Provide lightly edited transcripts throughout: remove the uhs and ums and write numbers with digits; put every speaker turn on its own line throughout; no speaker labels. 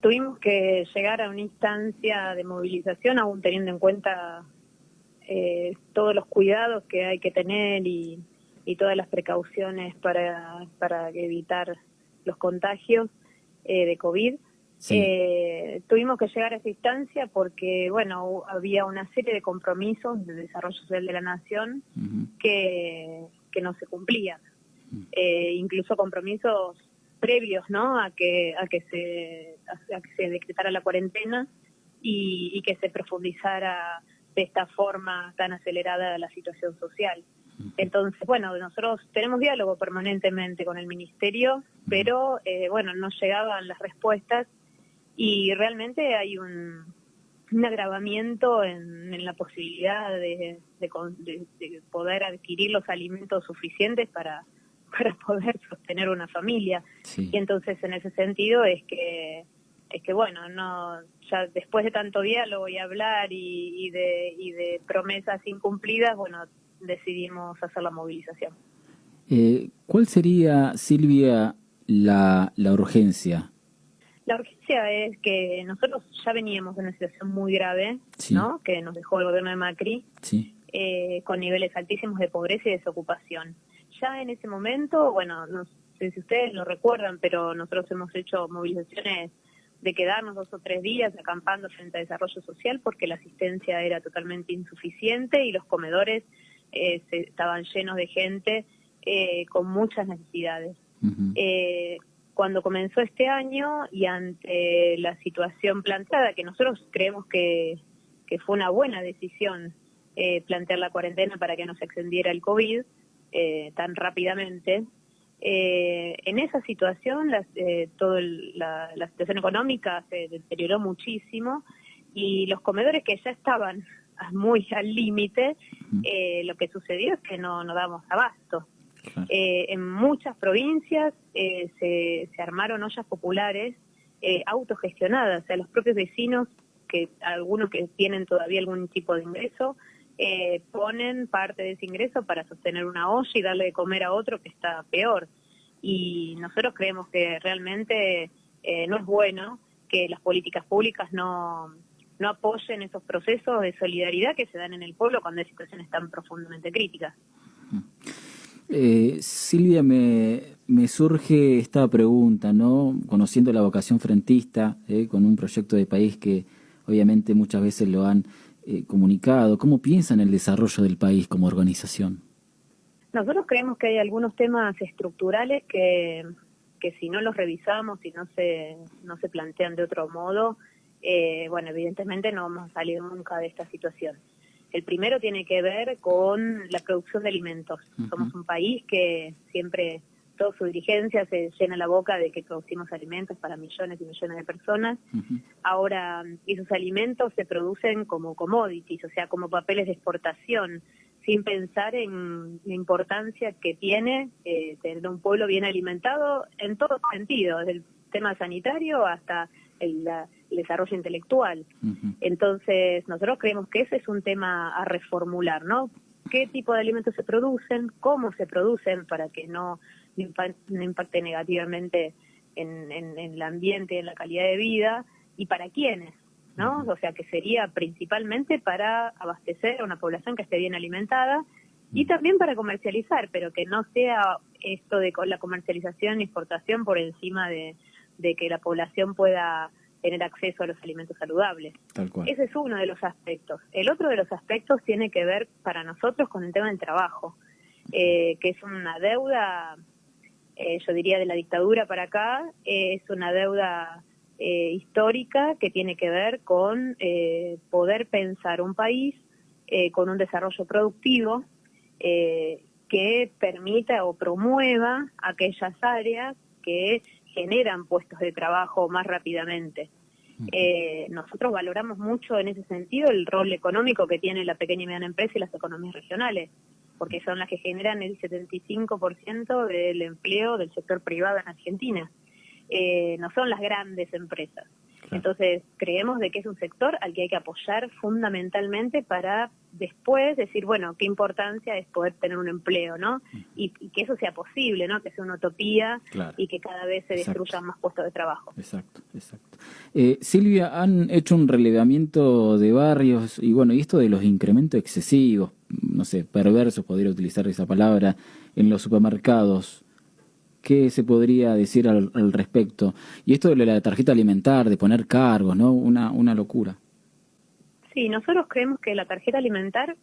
Tuvimos que llegar a una instancia de movilización, aún teniendo en cuenta todos los cuidados que hay que tener y todas las precauciones para evitar los contagios de COVID. Sí. Tuvimos que llegar a esa instancia porque, bueno, había una serie de compromisos de desarrollo social de la nación que no se cumplían. Incluso compromisos previos, ¿no? a que se decretara la cuarentena y que se profundizara de esta forma tan acelerada la situación social. Entonces, bueno, nosotros tenemos diálogo permanentemente con el Ministerio, pero, bueno, no llegaban las respuestas y realmente hay un agravamiento en la posibilidad de poder adquirir los alimentos suficientes para poder sostener una familia. Sí. Y entonces, en ese sentido, es que bueno, no, ya después de tanto diálogo y hablar y de promesas incumplidas, bueno, decidimos hacer la movilización.
¿Cuál sería, Silvia, la urgencia?
La urgencia es que nosotros ya veníamos de una situación muy grave, sí, ¿no? Que nos dejó el gobierno de Macri, sí, con niveles altísimos de pobreza y desocupación. Ya en ese momento, bueno, no sé si ustedes lo recuerdan, pero nosotros hemos hecho movilizaciones de quedarnos 2 o 3 días acampando frente a desarrollo social porque la asistencia era totalmente insuficiente y los comedores estaban llenos de gente con muchas necesidades. Cuando comenzó este año y ante la situación planteada, que nosotros creemos que fue una buena decisión plantear la cuarentena para que no se extendiera el COVID tan rápidamente, en esa situación la situación económica se deterioró muchísimo y los comedores que ya estaban muy al límite, lo que sucedió es que no damos abasto. En muchas provincias se armaron ollas populares autogestionadas, o sea, los propios vecinos, que algunos que tienen todavía algún tipo de ingreso, ponen parte de ese ingreso para sostener una olla y darle de comer a otro que está peor. Y nosotros creemos que realmente no es bueno que las políticas públicas no apoyen esos procesos de solidaridad que se dan en el pueblo cuando hay situaciones tan profundamente críticas.
Silvia, me surge esta pregunta, ¿no? Conociendo la vocación frentista, con un proyecto de país que obviamente muchas veces lo han comunicado, ¿cómo piensan el desarrollo del país como organización?
Nosotros creemos que hay algunos temas estructurales que si no los revisamos y no se plantean de otro modo, bueno, evidentemente no vamos a salir nunca de esta situación. El primero tiene que ver con la producción de alimentos. Somos un país que siempre, toda su dirigencia se llena la boca de que producimos alimentos para millones y millones de personas. Ahora, esos alimentos se producen como commodities, o sea, como papeles de exportación, sin pensar en la importancia que tiene tener un pueblo bien alimentado en todo sentido, desde el tema sanitario hasta el desarrollo intelectual. Entonces, nosotros creemos que ese es un tema a reformular, ¿no? ¿Qué tipo de alimentos se producen? ¿Cómo se producen? Para que no impacte negativamente en el ambiente y en la calidad de vida. ¿Y para quiénes? ¿No? O sea, que sería principalmente para abastecer a una población que esté bien alimentada y también para comercializar, pero que no sea esto de la comercialización y exportación por encima de que la población pueda tener acceso a los alimentos saludables.
Tal cual.
Ese es uno de los aspectos. El otro de los aspectos tiene que ver para nosotros con el tema del trabajo, que es una deuda, yo diría de la dictadura para acá, es una deuda histórica que tiene que ver con poder pensar un país con un desarrollo productivo que permita o promueva aquellas áreas que generan puestos de trabajo más rápidamente. Nosotros valoramos mucho en ese sentido el rol económico que tiene la pequeña y mediana empresa y las economías regionales, porque son las que generan el 75% del empleo del sector privado en Argentina. No son las grandes empresas. Entonces, creemos de que es un sector al que hay que apoyar fundamentalmente para después decir, bueno, qué importancia es poder tener un empleo, ¿no? Y que eso sea posible, ¿no? Que sea una utopía y que cada vez se destruyan más puestos de trabajo.
Exacto. Silvia, han hecho un relevamiento de barrios y bueno, y esto de los incrementos excesivos, no sé, perversos, podría utilizar esa palabra, en los supermercados. ¿Qué se podría decir al respecto? Y esto de la tarjeta alimentar, de poner cargos, ¿no? Una locura.
Sí, nosotros creemos que la tarjeta alimentar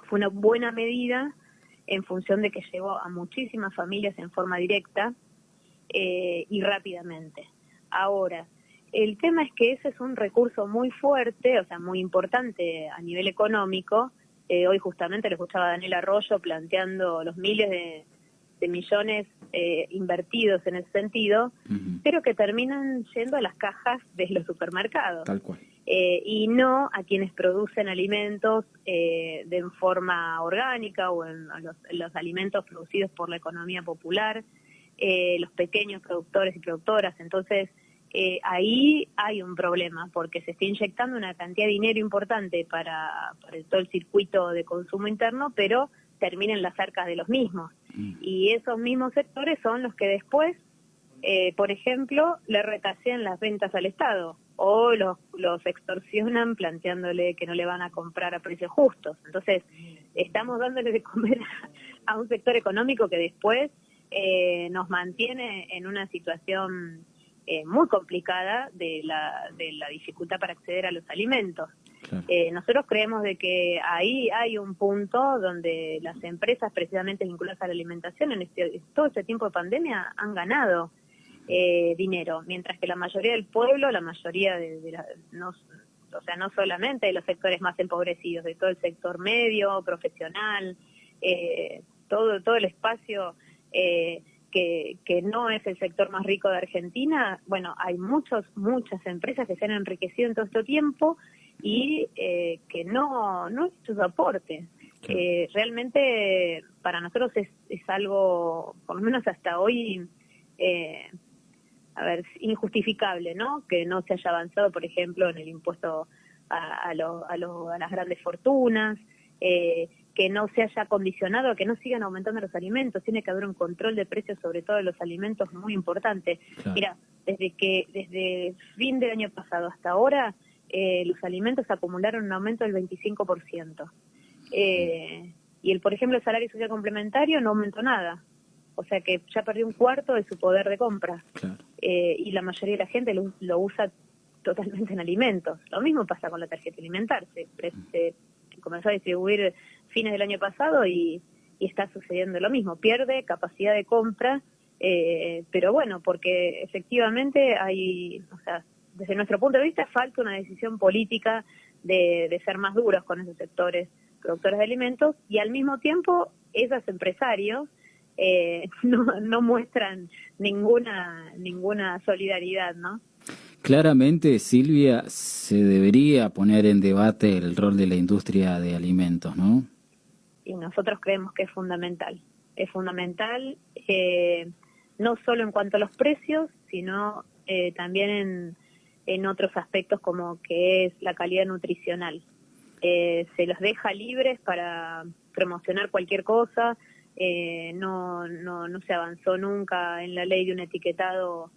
fue una buena medida en función de que llegó a muchísimas familias en forma directa y rápidamente. Ahora, el tema es que ese es un recurso muy fuerte, o sea, muy importante a nivel económico. Hoy justamente lo escuchaba Daniel Arroyo planteando los miles de millones invertidos en ese sentido, pero que terminan yendo a las cajas de los supermercados.
Tal cual.
Y no a quienes producen alimentos de forma orgánica o en los alimentos producidos por la economía popular, los pequeños productores y productoras. Entonces, ahí hay un problema porque se está inyectando una cantidad de dinero importante para todo el circuito de consumo interno, pero termina en las arcas de los mismos. Y esos mismos sectores son los que después, por ejemplo, le retasean las ventas al Estado o los extorsionan planteándole que no le van a comprar a precios justos. Entonces, estamos dándole de comer a un sector económico que después nos mantiene en una situación muy complicada de la dificultad para acceder a los alimentos. Claro. Nosotros creemos de que ahí hay un punto donde las empresas precisamente vinculadas a la alimentación en todo este tiempo de pandemia han ganado dinero, mientras que la mayoría del pueblo, la mayoría no solamente de los sectores más empobrecidos, de todo el sector medio, profesional, todo el espacio que no es el sector más rico de Argentina, bueno, hay muchas empresas que se han enriquecido en todo este tiempo y que no es su aporte. Realmente para nosotros es algo, por lo menos hasta hoy, injustificable, ¿no? Que no se haya avanzado, por ejemplo, en el impuesto a las grandes fortunas, que no se haya condicionado a que no sigan aumentando los alimentos. Tiene que haber un control de precios, sobre todo de los alimentos, muy importante. Claro. Mira, desde fin del año pasado hasta ahora, los alimentos acumularon un aumento del 25%. Y por ejemplo, el salario social complementario no aumentó nada. O sea que ya perdió un cuarto de su poder de compra. Claro. Y la mayoría de la gente lo usa totalmente en alimentos. Lo mismo pasa con la tarjeta alimentar. Se comenzó a distribuir fines del año pasado y está sucediendo lo mismo. Pierde capacidad de compra, pero bueno, porque efectivamente desde nuestro punto de vista falta una decisión política de ser más duros con esos sectores productores de alimentos, y al mismo tiempo esos empresarios no muestran ninguna solidaridad, ¿no?
Claramente, Silvia, se debería poner en debate el rol de la industria de alimentos, ¿no?
Y nosotros creemos que es fundamental. Es fundamental no solo en cuanto a los precios, sino también en otros aspectos como que es la calidad nutricional. Se los deja libres para promocionar cualquier cosa. No se avanzó nunca en la ley de un etiquetado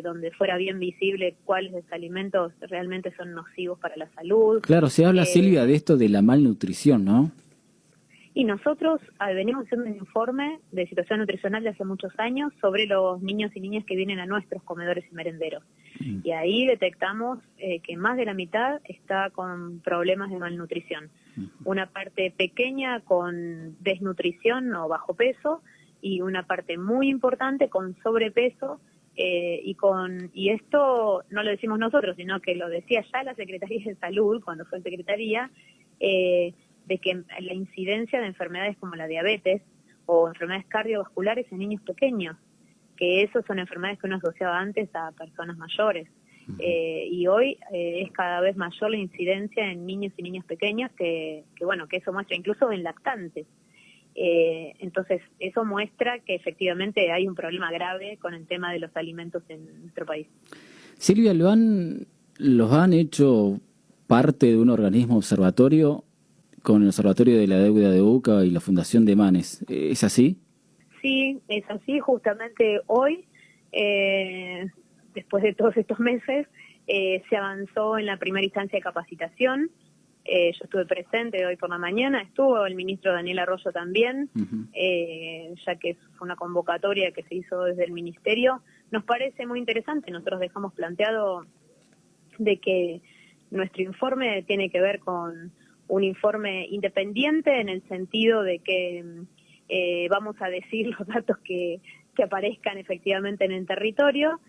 donde fuera bien visible cuáles de los alimentos realmente son nocivos para la salud.
Claro, se habla, Silvia, de esto de la malnutrición, ¿no?
Y nosotros venimos haciendo un informe de situación nutricional de hace muchos años sobre los niños y niñas que vienen a nuestros comedores y merenderos. Y ahí detectamos que más de la mitad está con problemas de malnutrición. Una parte pequeña con desnutrición o bajo peso, y una parte muy importante con sobrepeso, y esto no lo decimos nosotros, sino que lo decía ya la Secretaría de Salud cuando fue Secretaría, de que la incidencia de enfermedades como la diabetes o enfermedades cardiovasculares en niños pequeños, que esas son enfermedades que uno asociaba antes a personas mayores, y hoy es cada vez mayor la incidencia en niños y niñas pequeños, que eso muestra incluso en lactantes. Entonces eso muestra que efectivamente hay un problema grave con el tema de los alimentos en nuestro país.
Silvia, ¿los han hecho parte de un organismo observatorio con el Observatorio de la Deuda de UCA y la Fundación de Manes? ¿Es así?
Sí, es así. Justamente hoy, después de todos estos meses, se avanzó en la primera instancia de capacitación. Yo estuve presente hoy por la mañana, estuvo el ministro Daniel Arroyo también, ya que fue una convocatoria que se hizo desde el ministerio. Nos parece muy interesante, nosotros dejamos planteado de que nuestro informe tiene que ver con un informe independiente en el sentido de que vamos a decir los datos que aparezcan efectivamente en el territorio,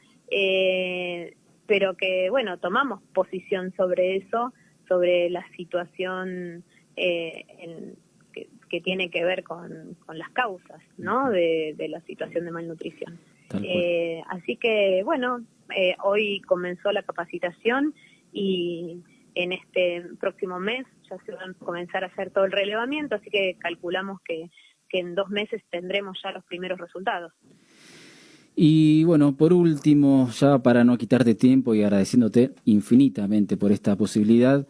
pero que, bueno, tomamos posición sobre eso, sobre la situación que tiene que ver con las causas, ¿no?, de la situación de malnutrición. Así que, bueno, hoy comenzó la capacitación y en este próximo mes ya se van a comenzar a hacer todo el relevamiento, así que calculamos que en 2 meses tendremos ya los primeros resultados.
Y bueno, por último, ya para no quitarte tiempo y agradeciéndote infinitamente por esta posibilidad,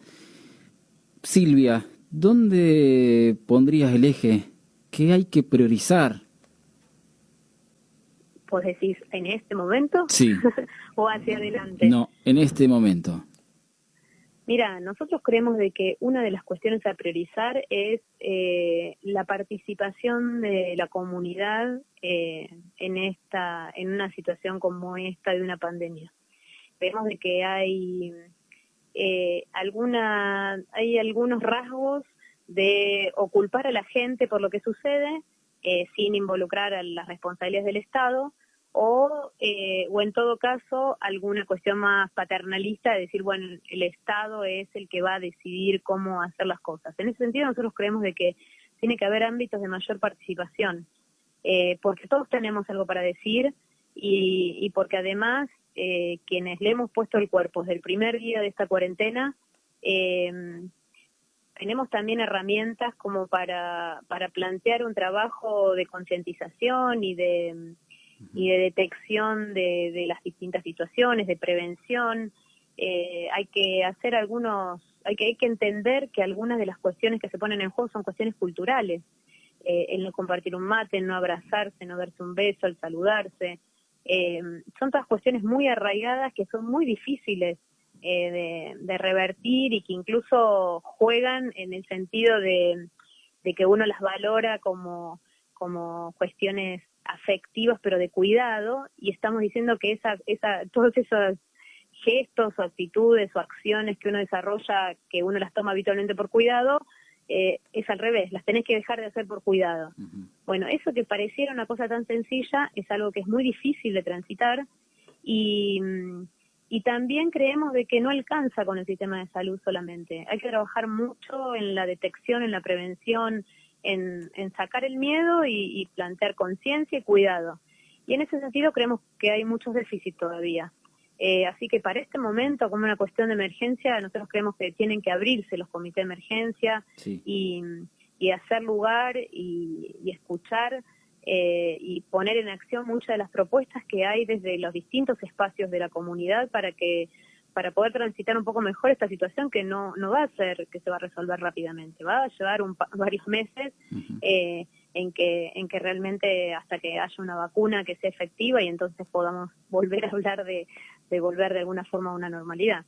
Silvia, ¿dónde pondrías el eje? ¿Qué hay que priorizar?
¿Vos decís en este momento?
Sí.
¿O hacia adelante?
No, en este momento.
Mira, nosotros creemos de que una de las cuestiones a priorizar es la participación de la comunidad en una situación como esta de una pandemia. Vemos de que hay algunos rasgos de o culpar a la gente por lo que sucede sin involucrar a las responsabilidades del Estado, o en todo caso alguna cuestión más paternalista de decir, bueno, el Estado es el que va a decidir cómo hacer las cosas. En ese sentido nosotros creemos de que tiene que haber ámbitos de mayor participación, porque todos tenemos algo para decir y porque además quienes le hemos puesto el cuerpo desde el primer día de esta cuarentena, tenemos también herramientas como para plantear un trabajo de concientización y de detección de las distintas situaciones, de prevención. Hay que hacer hay que entender que algunas de las cuestiones que se ponen en juego son cuestiones culturales. El no compartir un mate, el no abrazarse, no darse un beso, el saludarse. Son todas cuestiones muy arraigadas que son muy difíciles de revertir y que incluso juegan en el sentido de que uno las valora como cuestiones afectivas pero de cuidado, y estamos diciendo que todos esos gestos o actitudes o acciones que uno desarrolla, que uno las toma habitualmente por cuidado, es al revés, las tenés que dejar de hacer por cuidado. Bueno, eso que pareciera una cosa tan sencilla es algo que es muy difícil de transitar y también creemos de que no alcanza con el sistema de salud solamente. Hay que trabajar mucho en la detección, en la prevención, en sacar el miedo y plantear conciencia y cuidado. Y en ese sentido creemos que hay muchos déficits todavía. Así que para este momento, como una cuestión de emergencia, nosotros creemos que tienen que abrirse los comités de emergencia, sí, y hacer lugar y escuchar y poner en acción muchas de las propuestas que hay desde los distintos espacios de la comunidad para poder transitar un poco mejor esta situación que no va a ser que se va a resolver rápidamente, va a llevar varios meses en que realmente hasta que haya una vacuna que sea efectiva y entonces podamos volver a hablar de volver de alguna forma a una normalidad.